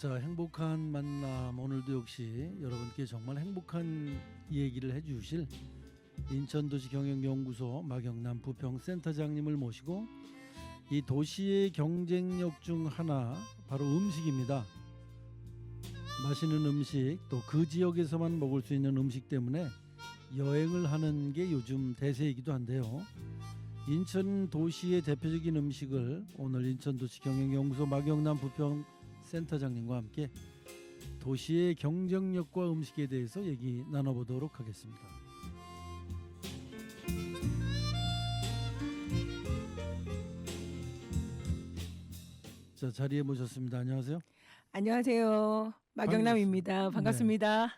자, 행복한 만남, 오늘도 역시 여러분께 정말 행복한 얘기를 해주실 인천도시경영연구소 마경남 부평센터장님을 모시고 이 도시의 경쟁력 중 하나 바로 음식입니다. 맛있는 음식, 또 그 지역에서만 먹을 수 있는 음식 때문에 여행을 하는 게 요즘 대세이기도 한데요. 인천 도시의 대표적인 음식을 오늘 인천도시경영연구소 마경남 부평센터장님과 함께 도시의 경쟁력과 음식에 대해서 얘기 나눠보도록 하겠습니다. 자, 자리에 모셨습니다. 안녕하세요. 안녕하세요. 마경남입니다. 반갑습니다.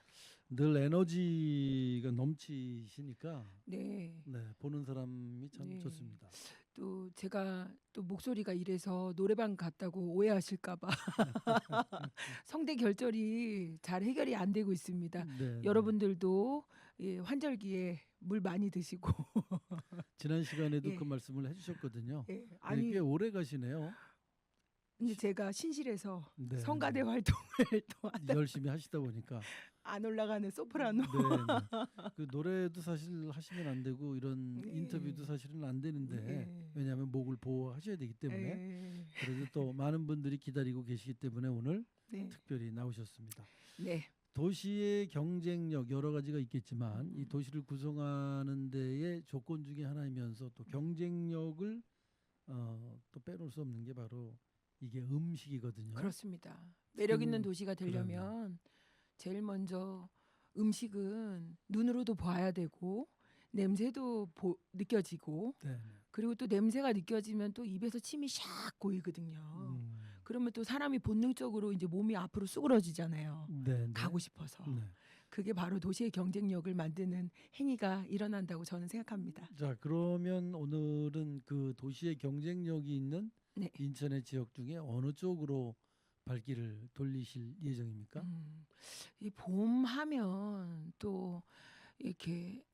늘 에너지가 넘치시니까 네. 보는 사람이 참 네. 좋습니다. 또 제가 또 목소리가 이래서 노래방 갔다고 오해하실까봐 성대 결절이 잘 해결이 안 되고 있습니다. 네, 여러분들도 예, 환절기에 물 많이 드시고 지난 시간에도 예. 그 말씀을 해주셨거든요. 예, 아니, 꽤 오래 가시네요. 근데 제가 신실해서 네. 성가대 활동을 또 열심히 하시다 보니까 안 올라가는 소프라노. 네. 그 노래도 사실 하시면 안 되고 이런 네. 인터뷰도 사실은 안 되는데 네. 왜냐하면 목을 보호하셔야 되기 때문에 예. 그래도 또 많은 분들이 기다리고 계시기 때문에 오늘 네. 특별히 나오셨습니다. 네. 도시의 경쟁력 여러 가지가 있겠지만 이 도시를 구성하는 데의 조건 중에 하나이면서 또 경쟁력을 또 빼놓을 수 없는 게 바로 이게 음식이거든요. 그렇습니다. 매력 있는 도시가 되려면 그럼요. 제일 먼저 음식은 눈으로도 봐야 되고 냄새도 느껴지고 네. 그리고 또 냄새가 느껴지면 또 입에서 침이 샥 고이거든요. 그러면 또 사람이 본능적으로 이제 몸이 앞으로 수그러지잖아요. 네. 가고 싶어서. 네. 그게 바로 도시의 경쟁력을 만드는 행위가 일어난다고 저는 생각합니다. 자, 그러면 오늘은 그 도시의 경쟁력이 있는 네. 인천의 지역 중에 어느 쪽으로 발길을 돌리실 예정입니까? 이 봄 하면 또 이렇게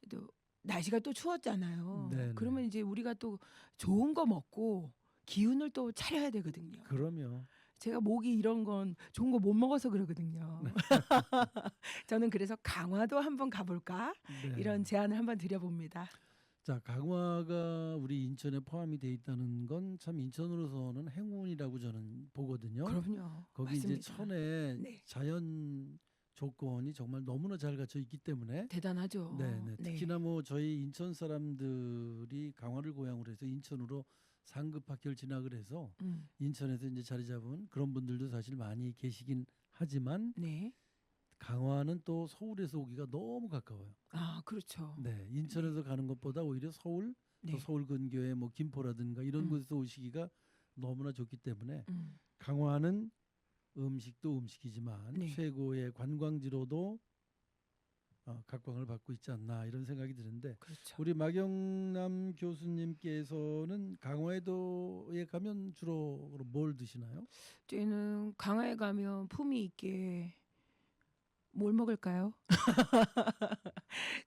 또 날씨가 또 추웠잖아요. 네네. 그러면 이제 우리가 또 좋은 거 먹고 기운을 또 차려야 되거든요. 그러면 제가 목이 이런 건 좋은 거 못 먹어서 그러거든요. 저는 그래서 강화도 한번 가볼까 네. 이런 제안을 한번 드려봅니다. 자, 강화가 우리 인천에 포함이 돼 있다는 건 참 인천으로서는 행운이라고 저는 보거든요. 그럼요. 거기 맞습니다. 이제 천혜 네. 자연 조건이 정말 너무나 잘 갖춰 있기 때문에 대단하죠. 네. 특히나 뭐 저희 인천 사람들이 강화를 고향으로 해서 인천으로 상급 학교를 진학을 해서 인천에서 이제 자리 잡은 그런 분들도 사실 많이 계시긴 하지만 네. 강화는 또 서울에서 오기가 너무 가까워요. 아, 그렇죠. 네, 인천에서 가는 것보다 오히려 서울, 네. 또 서울 근교의 뭐 김포라든가 이런 곳에서 오시기가 너무나 좋기 때문에 강화는 음식도 음식이지만 네. 최고의 관광지로도 각광을 받고 있지 않나 이런 생각이 드는데 그렇죠. 우리 마경남 교수님께서는 강화도에 가면 주로 뭘 드시나요? 저희는 강화에 가면 품위 있게 뭘 먹을까요?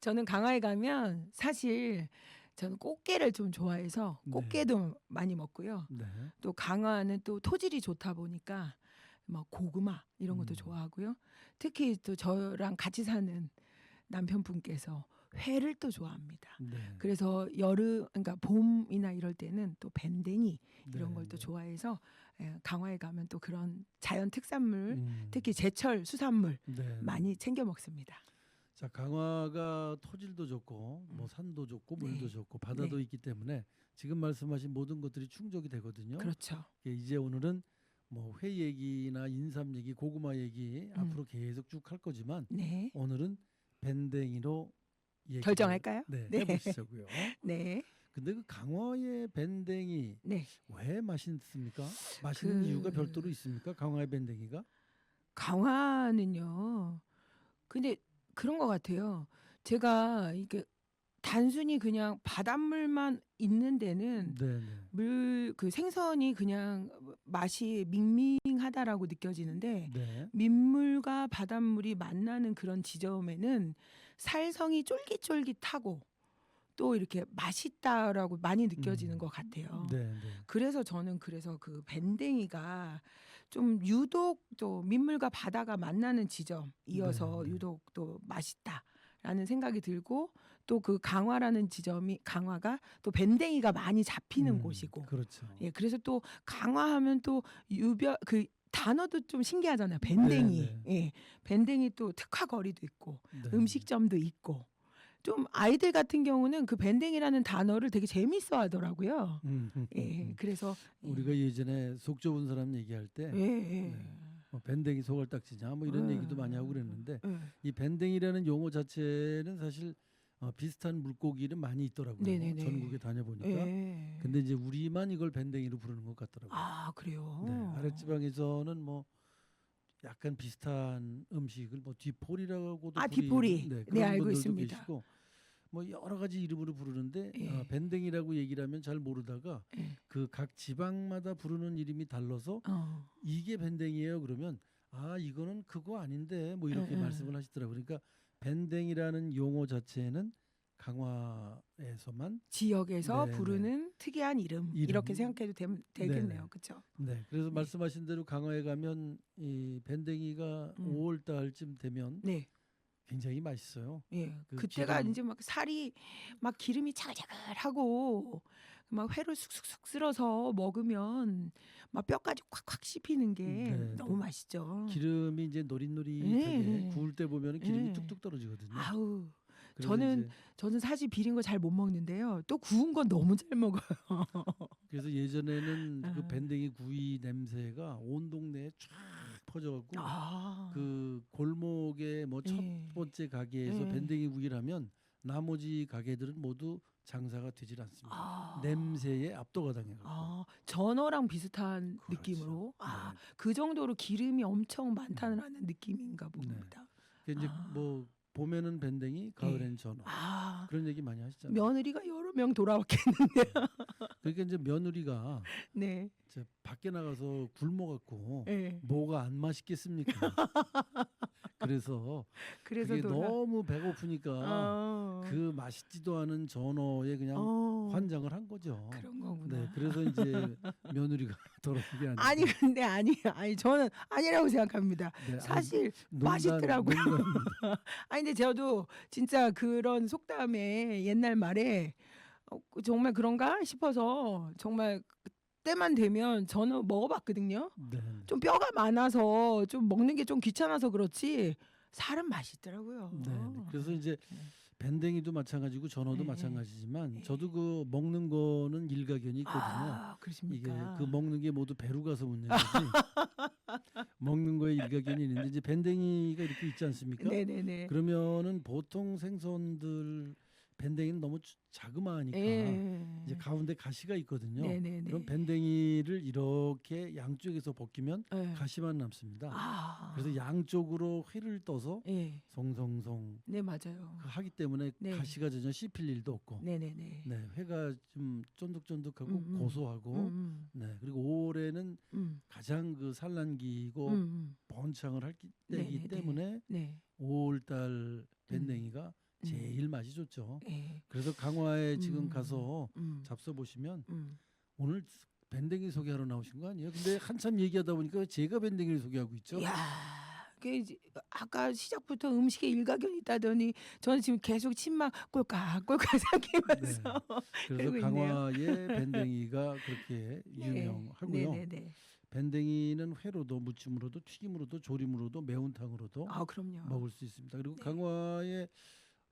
저는 강화에 가면 사실 저는 꽃게를 좀 좋아해서 꽃게도 많이 먹고요. 네. 또 강화는 또 토질이 좋다 보니까 막 고구마 이런 것도 좋아하고요. 특히 또 저랑 같이 사는 남편분께서 회를 또 좋아합니다. 네. 그래서 그러니까 봄이나 이럴 때는 또 밴댕이 이런 네, 걸 또 네. 좋아해서 강화에 가면 또 그런 자연 특산물, 특히 제철 수산물 네. 많이 챙겨 먹습니다. 자, 강화가 토질도 좋고 뭐 산도 좋고 물도 네. 좋고 바다도 네. 있기 때문에 지금 말씀하신 모든 것들이 충족이 되거든요. 그렇죠. 이제 오늘은 뭐 회 얘기나 인삼 얘기, 고구마 얘기 앞으로 계속 쭉 할 거지만 네. 오늘은 밴댕이로 결정할까요? 네, 네. 해보시자고요. 네. 근데 그 강화의 밴댕이 네. 왜 맛있습니까? 맛있는 이유가 별도로 있습니까? 강화의 밴댕이가? 강화는요. 근데 그런 것 같아요. 제가 이게 단순히 그냥 바닷물만 있는 데는 네네. 그 생선이 그냥 맛이 밍밍하다라고 느껴지는데 네. 민물과 바닷물이 만나는 그런 지점에는 살성이 쫄깃쫄깃하고 또 이렇게 맛있다라고 많이 느껴지는 것 같아요. 네. 그래서 저는 그 밴댕이가 좀 유독 또 민물과 바다가 만나는 지점이어서 네, 네. 유독 또 맛있다라는 생각이 들고 또 그 강화라는 지점이 강화가 또 밴댕이가 많이 잡히는 곳이고 그렇죠. 예 그래서 또 강화하면 또 유별 그 단어도 좀 신기하잖아요. 네, 밴댕이. 네. 예. 밴댕이 또 특화거리도 있고 네. 음식점도 있고 좀 아이들 같은 경우는 그 밴댕이라는 단어를 되게 재밌어 하더라고요. 예. 그래서 우리가 예전에 속 좁은 사람 얘기할 때 예. 예. 네. 뭐 밴댕이 속을 딱지냐 뭐 이런 얘기도 많이 하고 그랬는데 예. 이 밴댕이라는 용어 자체는 사실 비슷한 물고기는 많이 있더라고요. 네네네. 전국에 다녀보니까. 예. 근데 이제 우리만 이걸 밴댕이로 부르는 것 같더라고요. 아 그래요? 네, 아랫지방에서는 뭐 약간 비슷한 음식을 뭐 뒤포리라고도 아 부르는 디포리. 네, 네 그런 알고 분들도 있습니다. 계시고 뭐 여러 가지 이름으로 부르는데 예. 밴댕이라고 얘기를 하면 잘 모르다가 예. 그 각 지방마다 부르는 이름이 달라서 어. 이게 밴댕이에요 그러면 아 이거는 그거 아닌데 뭐 예, 이렇게 예. 말씀을 하시더라고요. 그러니까 밴댕이라는 용어 자체는 강화에서만 지역에서 네, 네. 부르는 특이한 이름 이렇게 이름 생각해도 네, 되겠네요. 네. 그렇죠? 네. 그래서 네. 말씀하신 대로 강화에 가면 이 밴댕이가 음. 5월 달쯤 되면 네. 굉장히 맛있어요. 예. 그 그때가 기름 이제 막 살이 막 기름이 자글자글하고 막 회를 쑥쑥쑥 쓸어서 먹으면 막 뼈까지 콱콱 씹히는 게 네, 너무 네. 맛있죠. 기름이 이제 노릿노릿하게 예. 구울 때 보면은 기름이 예. 뚝뚝 떨어지거든요. 아우. 그래서 이제 저는 사실 비린 거 잘 못 먹는데요. 또 구운 건 너무 잘 먹어요. 그래서 예전에는 그 아. 밴댕이 구이 냄새가 온 동네에 쫙 퍼져갖고 아. 그 골목에 뭐 첫 예. 번째 가게에서 예. 밴댕이 구이를 하면 나머지 가게들은 모두 장사가 되질 않습니다. 아. 냄새에 압도가 당해갖고. 아. 전어랑 비슷한 그렇죠. 느낌으로. 아. 네. 그 정도로 기름이 엄청 많다는 느낌인가 네. 봅니다. 그 이제 아. 뭐 봄에는 밴댕이, 가을엔 전어 아. 그런 얘기 많이 하시잖아요. 며느리가 여러 명 돌아왔겠는데요. 그러니까 이제 며느리가 네. 이제 밖에 나가서 굶어갖고 예. 뭐가 안 맛있겠습니까? 그래서 그래서 그게 너무 배고프니까 어. 그 맛있지도 않은 전어에 그냥 어. 환장을 한 거죠. 그런 거구나. 네, 그래서 이제 며느리가 돌아온 게 아니고. 아니 근데 아니 저는 아니라고 생각합니다. 네, 아니, 사실 농담, 맛있더라고요. 농담입니다. 아니 근데 저도 진짜 그런 속담에 옛날 말에 정말 그런가 싶어서 정말 때만 되면 저는 먹어봤거든요. 네, 좀 뼈가 많아서 좀 먹는 게 좀 귀찮아서 그렇지 살은 맛있더라고요. 네, 네. 그래서 이제 밴댕이도 마찬가지고 전어도 네, 마찬가지지만 네. 저도 그 먹는 거는 일가견이 있거든요. 아 이게 그렇습니까? 그 먹는 게 모두 배로 가서 문제지 먹는 거에 일가견이 있는데 이제 밴댕이가 이렇게 있지 않습니까? 네네네. 그러면은 보통 생선들 밴댕이는 너무 자그마하니까 예. 이제 가운데 가시가 있거든요. 네네네. 그럼 밴댕이를 이렇게 양쪽에서 벗기면 예. 가시만 남습니다. 아. 그래서 양쪽으로 회를 떠서 예. 송송송 네 맞아요. 하기 때문에 네. 가시가 전혀 씹힐 일도 없고 네네네. 네, 회가 좀 쫀득쫀득하고 음. 고소하고 음. 네, 그리고 5월에는 음. 가장 그 산란기고 음. 번창을 할 네네네. 때이기 때문에 네. 5월달 밴댕이가 제일 맛이 좋죠. 예. 그래서 강화에 지금 음. 가서 음. 잡숴 보시면 음. 오늘 밴댕이 소개하러 나오신 거 아니에요? 근데 한참 얘기하다 보니까 제가 밴댕이를 소개하고 있죠. 야, 그 이제 아까 시작부터 음식에 일가견이 있다더니 저는 지금 계속 침막 꼴깍꼴깍 삼키면서 그래서 그러고 있네요. 강화의 밴댕이가 그렇게 유명하고요. 네네네. 밴댕이는 회로도 무침으로도 튀김으로도 조림으로도 매운탕으로도 아 그럼요. 먹을 수 있습니다. 그리고 네. 강화의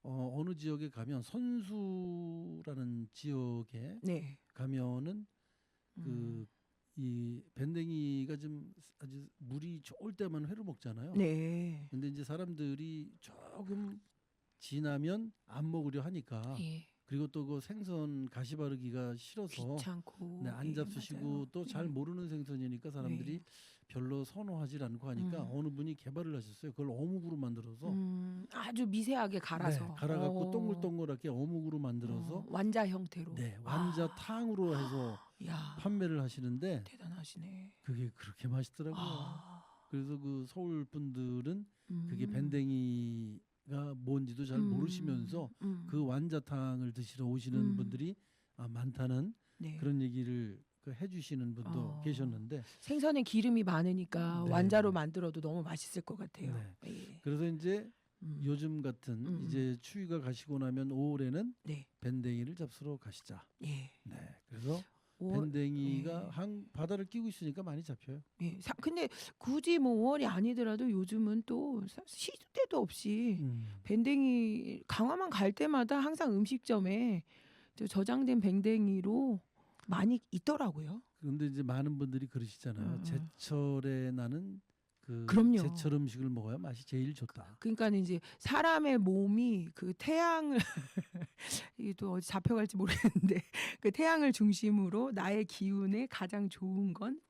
어느 지역에 가면 선수라는 지역에 네. 가면은 음. 이 밴댕이가 좀 아주 물이 좋을 때만 회를 먹잖아요. 네. 근데 이제 사람들이 조금 지나면 안 먹으려 하니까 예. 그리고 또 그 생선 가시 바르기가 싫어서 귀찮고. 네, 안 예, 잡수시고 맞아요. 또 잘 예. 모르는 생선이니까 사람들이 네. 별로 선호하지 않고 하니까 어느 분이 개발을 하셨어요. 그걸 어묵으로 만들어서 아주 미세하게 갈아서. 네, 갈아갖고 어. 동글동글하게 어묵으로 만들어서 완자 형태로. 네, 완자탕으로 해서 야, 판매를 하시는데 대단하시네. 그게 그렇게 맛있더라고요. 아. 그래서 그 서울 분들은 그게 음. 밴댕이가 뭔지도 잘 모르시면서 그 완자탕을 드시러 오시는 음. 분들이 많다는 네. 그런 얘기를 그 해주시는 분도 어. 계셨는데 생선에 기름이 많으니까 네. 완자로 만들어도 너무 맛있을 것 같아요. 네. 예. 그래서 이제 음. 요즘 같은 이제 추위가 가시고 나면 5월에는 네. 밴댕이를 잡수러 가시자. 예. 네. 그래서 오- 밴댕이가 예. 바다를 끼고 있으니까 많이 잡혀요. 예. 근데 굳이 뭐 5월이 아니더라도 요즘은 또 시도 때도 없이 밴댕이 강화만 갈 때마다 항상 음식점에 저장된 밴댕이로 많이 있더라고요. 그런데 이제 많은 분들이 그러시잖아요. 제철에 나는 그 그럼요. 제철 음식을 먹어야 맛이 제일 좋다. 그러니까 이제 사람의 몸이 그 태양을 이게 또 어디 잡혀갈지 모르겠는데 그 태양을 중심으로 나의 기운에 가장 좋은 건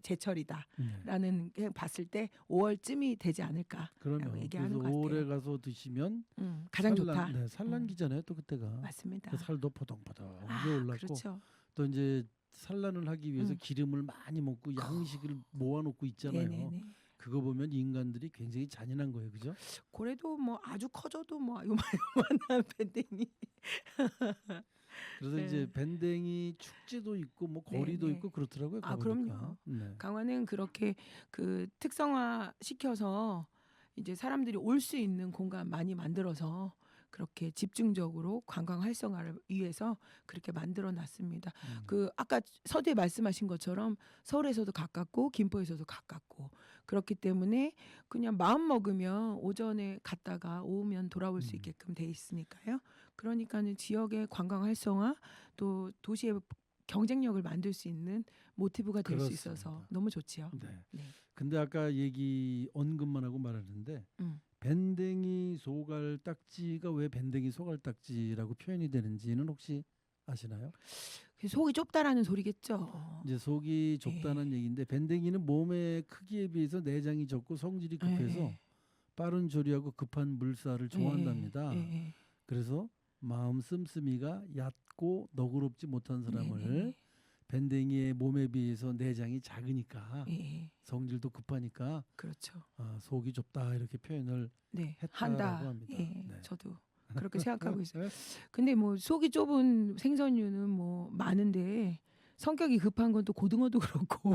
제철이다라는 네. 게 봤을 때 5월쯤이 되지 않을까. 그러면 그래서 얘기하는 것 같아요. 5월에 가서 드시면 가장 좋다. 네, 산란기잖아요. 또 그때가 맞습니다. 그 살도 포동포동하게 아, 올랐고 그렇죠. 또 이제 산란을 하기 위해서 음. 기름을 많이 먹고 양식을 모아놓고 있잖아요. 네네네. 그거 보면 인간들이 굉장히 잔인한 거예요, 그죠? 고래도 뭐 아주 커져도 뭐 요만한 밴댕이. 그래서 네. 이제 밴댕이 축제도 있고 뭐 거리도 네, 네. 있고 그렇더라고요. 아, 가보니까. 그럼요. 네. 강화는 그렇게 그 특성화 시켜서 이제 사람들이 올 수 있는 공간 많이 만들어서 그렇게 집중적으로 관광 활성화를 위해서 그렇게 만들어 놨습니다. 그 아까 서두에 말씀하신 것처럼 서울에서도 가깝고 김포에서도 가깝고 그렇기 때문에 그냥 마음 먹으면 오전에 갔다가 오후면 돌아올 수 있게끔 돼 있으니까요. 그러니까는 지역의 관광 활성화 또 도시의 경쟁력을 만들 수 있는 모티브가 될 수 있어서 그렇습니다. 너무 좋지요. 네. 네. 근데 아까 얘기 언급만 하고 말하는데 밴댕이 소갈딱지가 왜 밴댕이 소갈딱지라고 표현이 되는지는 혹시 아시나요? 속이 좁다라는 소리겠죠. 이제 속이 좁다는 얘기인데 밴댕이는 몸의 크기에 비해서 내장이 적고 성질이 급해서 빠른 조리하고 급한 물살을 좋아한답니다. 그래서 마음 씀씀이가 얕고 너그럽지 못한 사람을 밴댕이의 몸에 비해서 내장이 작으니까 성질도 급하니까 그렇죠. 속이 좁다 이렇게 표현을 네, 했다고 한다. 합니다. 예, 네. 저도 그렇게 생각하고 있어요. 근데 뭐 속이 좁은 생선류는 뭐 많은데 성격이 급한 건 또 고등어도 그렇고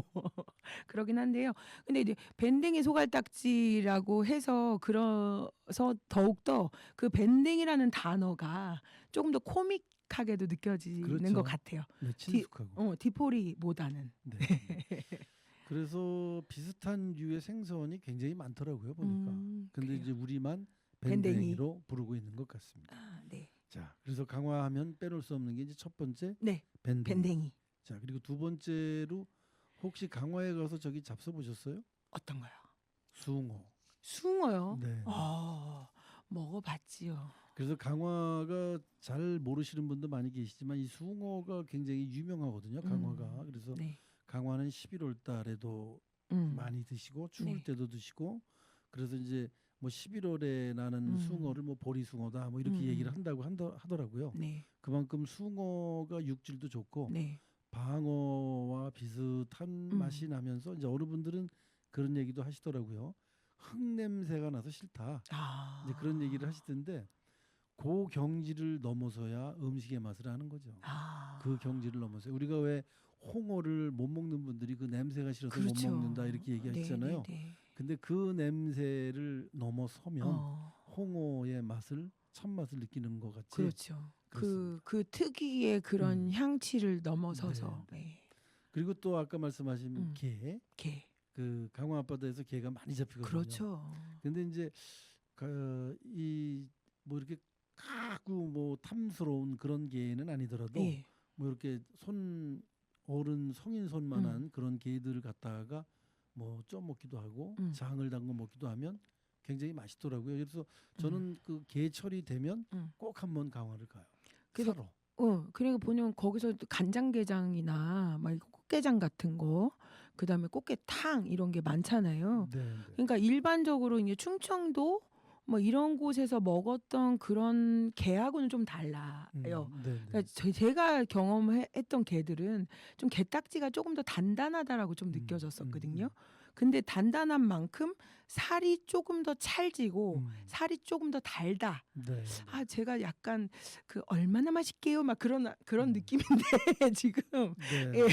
그러긴 한데요. 근데 이제 밴댕이 소갈딱지라고 해서 그래서 더욱더 그 밴댕이라는 단어가 조금 더 코믹하게도 느껴지는 그렇죠. 것 같아요. 네, 친숙하고. 디포리보다는. 네. 그래서 비슷한 류의 생선이 굉장히 많더라고요 보니까. 근데 그래요. 이제 우리만 밴댕이. 밴댕이로 부르고 있는 것 같습니다. 아, 네. 자, 그래서 강화하면 빼놓을 수 없는 게 이제 첫 번째 네. 밴댕이. 밴댕이. 자, 그리고 두 번째로 혹시 강화에 가서 저기 잡숴 보셨어요? 어떤 거요? 숭어. 숭어요? 네. 먹어봤지요. 그래서 강화가 잘 모르시는 분도 많이 계시지만 이 숭어가 굉장히 유명하거든요. 강화가. 그래서 네. 강화는 11월 달에도 많이 드시고 추울 네. 때도 드시고 그래서 이제 뭐 11월에 나는 숭어를 뭐 보리숭어다 뭐 이렇게 얘기를 한다고 하더라고요. 네. 그만큼 숭어가 육질도 좋고 네. 방어와 비슷한 맛이 나면서 이제 어느 분들은 그런 얘기도 하시더라고요. 흙 냄새가 나서 싫다. 이제 그런 얘기를 하시던데 그 경지를 넘어서야 음식의 맛을 아는 거죠. 그 경지를 넘어서 우리가 왜 홍어를 못 먹는 분들이 그 냄새가 싫어서 그렇죠. 못 먹는다 이렇게 얘기하시잖아요. 근데 그 냄새를 넘어서면 홍어의 맛을 첫맛을 느끼는 것 같이. 그렇죠. 그렇습니다. 그 특유의 그런 향취를 넘어서서. 네. 그리고 또 아까 말씀하신 게 게. 그 강화 앞바다에서 게가 많이 잡히거든요. 그렇죠. 근데 이제 이 뭐 이렇게 가구 뭐 탐스러운 그런 게는 아니더라도 뭐 이렇게 어른 성인 손만한 그런 게들을 갖다가 뭐 쪄 먹기도 하고 장을 담궈 먹기도 하면 굉장히 맛있더라고요. 그래서 저는 그 게철이 되면 꼭 한번 강화를 가요. 사러. 그러니까 보면 거기서 간장게장이나 막 꽃게장 같은 거, 그다음에 꽃게탕 이런 게 많잖아요. 네. 그러니까 일반적으로 이제 충청도 뭐 이런 곳에서 먹었던 그런 게하고는 좀 달라요. 그러니까 제가 경험했던 게들은 좀 게딱지가 조금 더 단단하다라고 좀 느껴졌었거든요. 근데 단단한 만큼 살이 조금 더 찰지고 살이 조금 더 달다. 네. 아 제가 약간 그 "얼마나 맛있게요?" 막 그런 음. 느낌인데 지금 네. 예.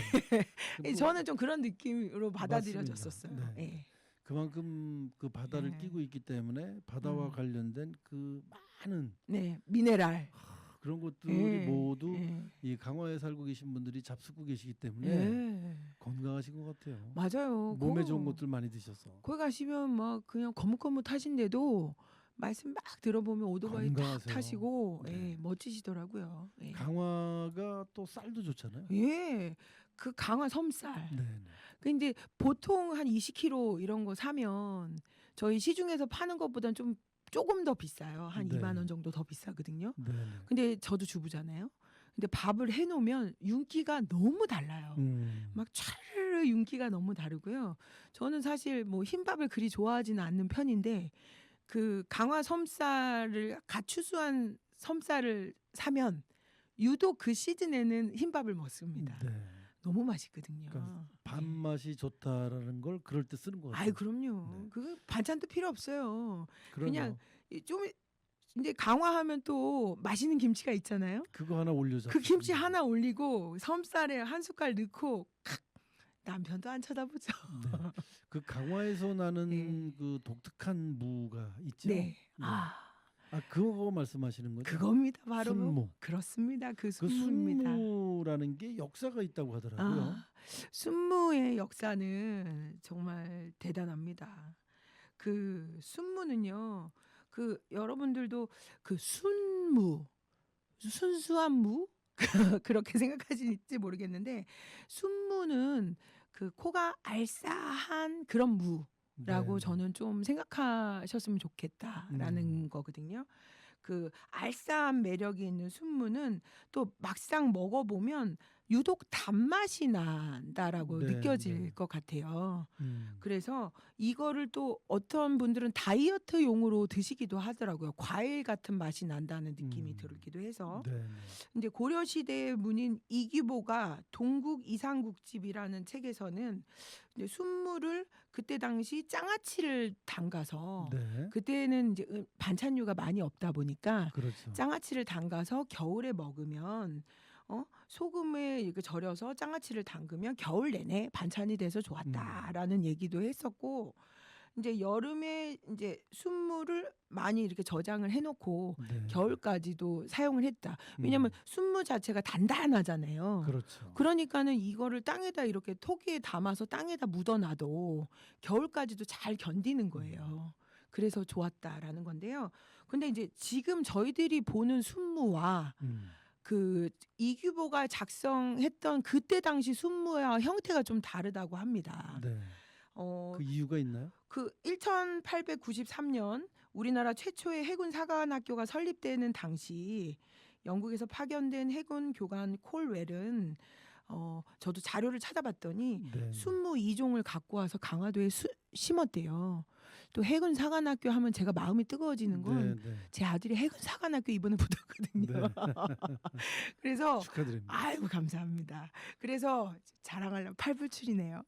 그 예 뭐 저는 좀 그런 느낌으로 맞습니다. 받아들여졌었어요. 네. 예. 그만큼 그 바다를 예. 끼고 있기 때문에 바다와 음. 관련된 그 많은 네. 미네랄. 그런 것들이 예. 모두 예. 이 강화에 살고 계신 분들이 잡수고 계시기 때문에 예. 건강하신 것 같아요. 맞아요. 몸에 좋은 것들 많이 드셔서 거기 가시면 막 그냥 거뭇거뭇하신데도 말씀 막 들어보면 오토바이 탁 건강하세요. 타시고 네. 예 멋지시더라고요. 예. 강화가 또 쌀도 좋잖아요. 예. 그 강화 섬쌀. 네, 네. 그 인제 보통 한 20kg 이런 거 사면 저희 시중에서 파는 것보다는 좀 쪼금 더 비싸요. 한 네. 20,000원 정도 더 비싸거든요. 네, 네. 근데 저도 주부잖아요. 근데 밥을 해 놓으면 윤기가 너무 달라요. 막 촤르르 윤기가 너무 다르고요. 저는 사실 뭐 흰밥을 그리 좋아하지는 않는 편인데 그 강화 섬쌀을 갓 추수한 섬쌀을 사면 유독 그 시즌에는 흰밥을 먹습니다. 네. 너무 맛있거든요. 그러니까 예. 밥맛이 좋다라는 걸 그럴 때 쓰는 것 아이 같아요. 그럼요. 네. 그 반찬도 필요 없어요. 그냥 그럼요. 이 좀 인제 강화하면 또 맛있는 김치가 있잖아요. 그거 하나 올려 그 김치 잡수시면 하나 올리고 섬쌀에 한 숟갈 넣고 남편도 안 쳐다보죠. 네. 그 강화에서 예. 나는 그 독특한 무가 있죠? 네. 네. 아 아 그거 말씀하시는 거죠? 그겁니다. 바로 순무. 그렇습니다. 그 그 순무입니다. 순무라는 게 역사가 있다고 하더라고요. 아 순무의 역사는 정말 대단합니다. 그 순무는요. 그 여러분들도 그 순무, 순수한 무 그렇게 생각하실지 모르겠는데 순무는 그 코가 알싸한 그런 무라고 네. 저는 좀 생각하셨으면 좋겠다라는 거거든요. 그 알싸한 매력이 있는 순무는 또 막상 먹어보면 유독 단맛이 난다라고 네, 느껴질 네. 것 같아요. 음. 그래서 이거를 또 어떤 분들은 다이어트용으로 드시기도 하더라고요. 과일 같은 맛이 난다는 느낌이 들기도 해서. 네, 네. 근데 고려 시대의 문인 이규보가 동국 이상국집이라는 책에서는 이제 순무를 그때 당시 장아찌를 담가서 네. 그때는 이제 반찬류가 많이 없다 보니까 그렇죠. 장아찌를 담가서 겨울에 먹으면 소금에 이렇게 절여서 장아찌를 담그면 겨울 내내 반찬이 돼서 좋았다라는 얘기도 했었고 인제 여름에 인제 순무를 많이 이렇게 저장을 해 놓고 네. 겨울까지도 사용을 했다. 왜냐면 순무 자체가 단단하잖아요. 그렇죠. 그러니까는 이거를 땅에다 이렇게 토기에 담아서 땅에다 묻어 놔도 겨울까지도 잘 견디는 거예요. 그래서 좋았다라는 건데요. 근데 인제 지금 저희들이 보는 순무와 그 이규보가 작성했던 그때 당시 순무와 형태가 좀 다르다고 합니다. 네. 어 그 이유가 있나요? 그 1893년 우리나라 최초의 해군 사관학교가 설립되는 당시 영국에서 파견된 해군 교관 콜웰은 저도 자료를 찾아봤더니 네. 순무 2종을 갖고 와서 강화도에 심었대요. 또 해군 사관학교 하면 제가 마음이 뜨거워지는 건 네, 네. 제 아들이 해군 사관학교 이번에 붙었거든요. 그래서 축하드립니다. 아이고 감사합니다. 그래서 자랑하려면 팔불출이네요.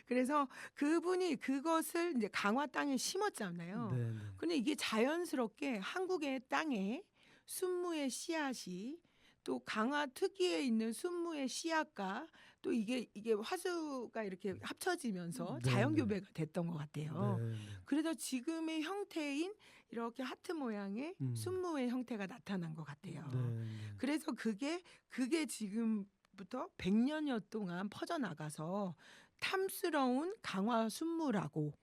그래서 그분이 그것을 이제 강화 땅에 심었잖아요. 네, 네. 근데 이게 자연스럽게 한국의 땅에 순무의 씨앗이 또 강화 특유에 있는 순무의 씨앗과 또 이게 화수가 이렇게 합쳐지면서 네, 자연 네. 교배가 됐던 것 같아요. 네, 네. 그래서 지금의 형태인 이렇게 하트 모양의 순무의 형태가 나타난 것 같아요. 네, 네. 그래서 그게 지금부터 100년여 동안 퍼져나가서 탐스러운 강화 순무라고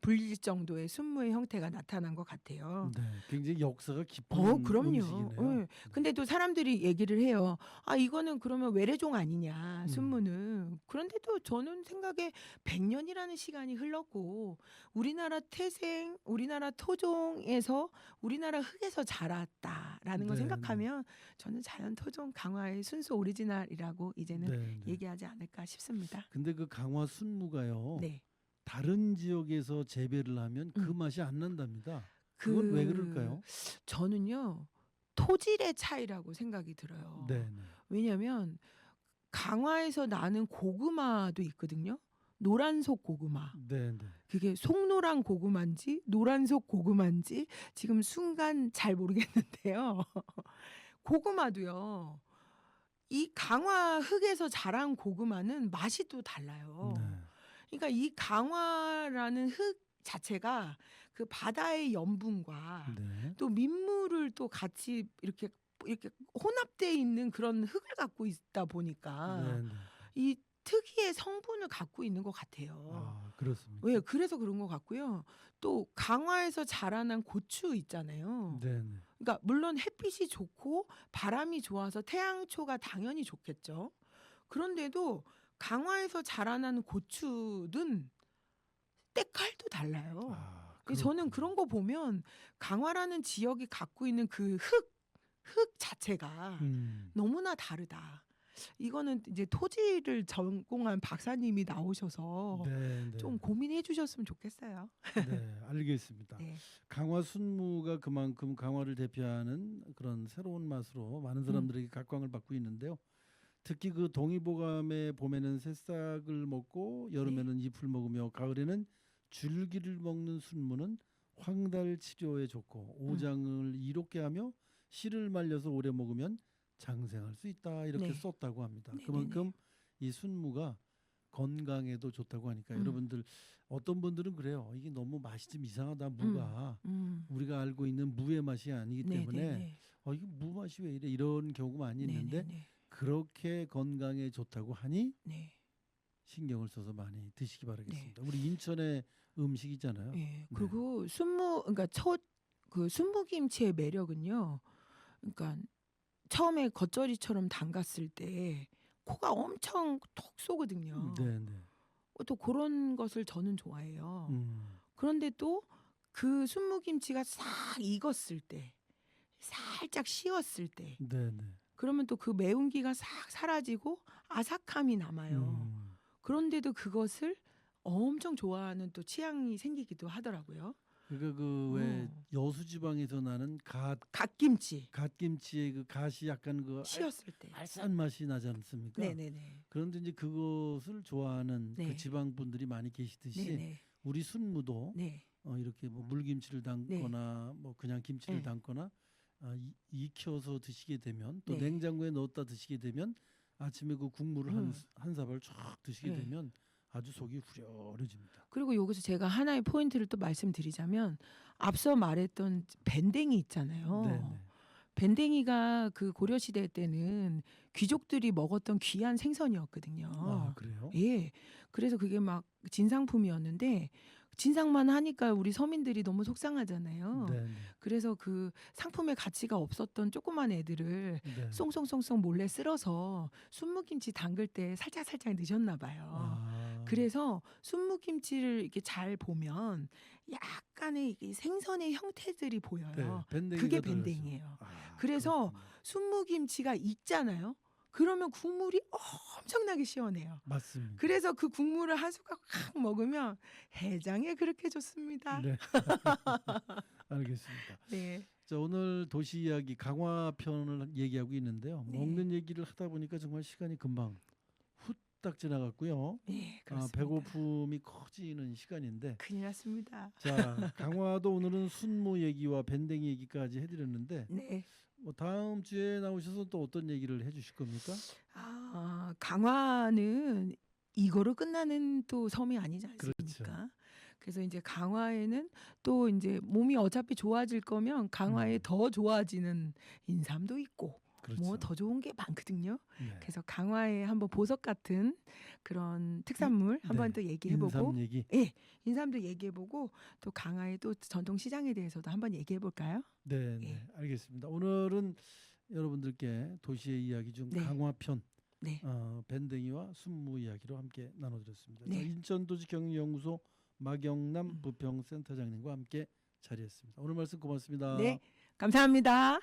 불릴 정도의 순무의 형태가 나타난 것 같아요. 네, 굉장히 역사가 깊은 그럼요. 음식이네요. 예. 근데 또 사람들이 얘기를 해요. 아, 이거는 그러면 외래종 아니냐, 순무는. 그런데도 저는 생각에 100년이라는 시간이 흘렀고, 우리나라 태생, 우리나라 토종에서, 우리나라 흙에서 자랐다라는 걸 네, 생각하면 저는 자연 토종 강화의 순수 오리지널이라고 이제는 네, 네. 얘기하지 않을까 싶습니다. 근데 그 강화 순무가요. 네. 다른 지역에서 재배를 하면 그 음. 맛이 안 난답니다. 그건 왜 그럴까요? 저는요, 토질의 차이라고 생각이 들어요. 네, 네. 왜냐면 강화에서 나는 고구마도 있거든요. 노란속 고구마. 네, 네. 그게 속노란 고구마인지 노란속 고구마인지 지금 순간 잘 모르겠는데요. 고구마도요. 이 강화 흙에서 자란 고구마는 맛이 또 달라요. 네. 그러니까 이 강화라는 흙 자체가 그 바다의 염분과 네. 또 민물을 또 같이 이렇게 혼합되어 있는 그런 흙을 갖고 있다 보니까 네, 네. 이 특유의 성분을 갖고 있는 것 같아요. 아, 그렇습니까? 왜 그래서 그런 것 같고요. 또 강화에서 자라난 고추 있잖아요. 네, 네. 그러니까 물론 햇빛이 좋고 바람이 좋아서 태양초가 당연히 좋겠죠. 그런데도 강화에서 자라나는 고추는 때깔도 달라요. 아, 근데 저는 그렇군요. 그런 거 보면 강화라는 지역이 갖고 있는 그 흙 자체가 너무나 다르다. 이거는 이제 토지를 전공한 박사님이 나오셔서 네, 네. 좀 고민해 주셨으면 좋겠어요. 네, 알겠습니다. 네. 강화 순무가 그만큼 강화를 대표하는 그런 새로운 맛으로 많은 사람들에게 각광을 받고 있는데요. 특히 그 동의보감에 봄에는 새싹을 먹고 여름에는 잎을 먹으며 가을에는 줄기를 먹는 순무는 황달 치료에 좋고 오장을 이롭게 하며 씨를 말려서 오래 먹으면 장생할 수 있다 이렇게 네. 썼다고 합니다. 네네네. 그만큼 이 순무가 건강에도 좋다고 하니까 여러분들 어떤 분들은 그래요. 이게 너무 맛이 좀 이상하다 무가 우리가 알고 있는 무의 맛이 아니기 때문에 네네네. 이게 무 맛이 왜 이래 이런 경우가 많이 있는데 네네네. 그렇게 건강에 좋다고 하니 네. 신경을 써서 많이 드시기 바라겠습니다. 우리 인천의 음식이잖아요. 예. 그리고 순무 그러니까 그 순무김치의 매력은요. 그러니까 처음에 겉절이처럼 담갔을 때 코가 엄청 톡 쏘거든요. 네, 네. 또 그런 것을 저는 좋아해요. 음, 그런데 또 그 순무김치가 싹 익었을 때, 살짝 식었을 때, 네, 네. 그러면 또 그 매운기가 싹 사라지고 아삭함이 남아요. 그런데도 그것을 엄청 좋아하는 또 취향이 생기기도 하더라고요. 그러니까 그 왜 어. 여수 지방에서 나는 갓김치 갓김치의 그 갓이 약간 그 식었을 때. 알싸한 맛이 나지 않습니까? 네네네. 그런데 이제 그것을 좋아하는 네. 그 지방 분들이 많이 계시듯이 네네. 우리 순무도 네. 이렇게 뭐 물김치를 담거나 뭐 그냥 김치를 네. 담거나 익혀서 드시게 되면 또 네. 냉장고에 넣었다 드시게 되면 아침에 그 국물을 한 사발 쫙 드시게 네. 되면 아주 속이 후련해집니다. 그리고 여기서 제가 하나의 포인트를 또 말씀드리자면 앞서 말했던 밴댕이 있잖아요. 네, 네. 밴댕이가 그 고려 시대 때는 귀족들이 먹었던 귀한 생선이었거든요. 아, 그래요? 예. 그래서 그게 막 진상품이었는데 진상만 하니까 우리 서민들이 너무 속상하잖아요. 네, 네. 그래서 그 상품의 가치가 없었던 조그만 애들을 네. 송송송송 몰래 쓸어서 순무김치 담글 때 살짝살짝 넣으셨나 봐요. 아, 그래서 순무김치를 이렇게 잘 보면 약간의 이게 생선의 형태들이 보여요. 네, 밴댕이가 그게 들어가죠. 밴댕이에요. 아, 그래서 그렇군요. 순무김치가 익잖아요. 그러면 국물이 엄청나게 시원해요. 맞습니다. 그래서 그 국물을 한 숟갈 확 먹으면 해장에 그렇게 좋습니다. 네. 알겠습니다. 네. 자, 오늘 도시 이야기 강화편을 얘기하고 있는데요. 네. 먹는 얘기를 하다 보니까 정말 시간이 금방 후딱 지나갔고요. 네, 그렇습니다. 배고픔이 커지는 시간인데 큰일 났습니다. 자, 강화도 오늘은 순무 얘기와 밴댕이 얘기까지 해드렸는데 네. 뭐 다음 주에 나오셔서 또 어떤 얘기를 해주실 겁니까? 강화는 이거로 끝나는 또 섬이 아니지 않습니까? 그렇죠. 그래서 이제 강화에는 또 이제 몸이 어차피 좋아질 거면 강화에 더 좋아지는 인삼도 있고 그렇죠. 뭐 더 좋은 게 많거든요. 네. 그래서 강화에 한번 보석 같은 그런 특산물 한번 네. 또 얘기해보고, 인삼 얘기. 예, 인삼도 얘기해보고 또 강화의 또 전통 시장에 대해서도 한번 얘기해볼까요? 네, 네, 예. 알겠습니다. 오늘은 여러분들께 도시의 이야기 중 네. 강화편 네, 밴댕이와 순무 이야기로 함께 나눠드렸습니다. 네. 자, 인천도시경영연구소 마경남 부평센터장님과 함께 자리했습니다. 오늘 말씀 고맙습니다. 네, 감사합니다.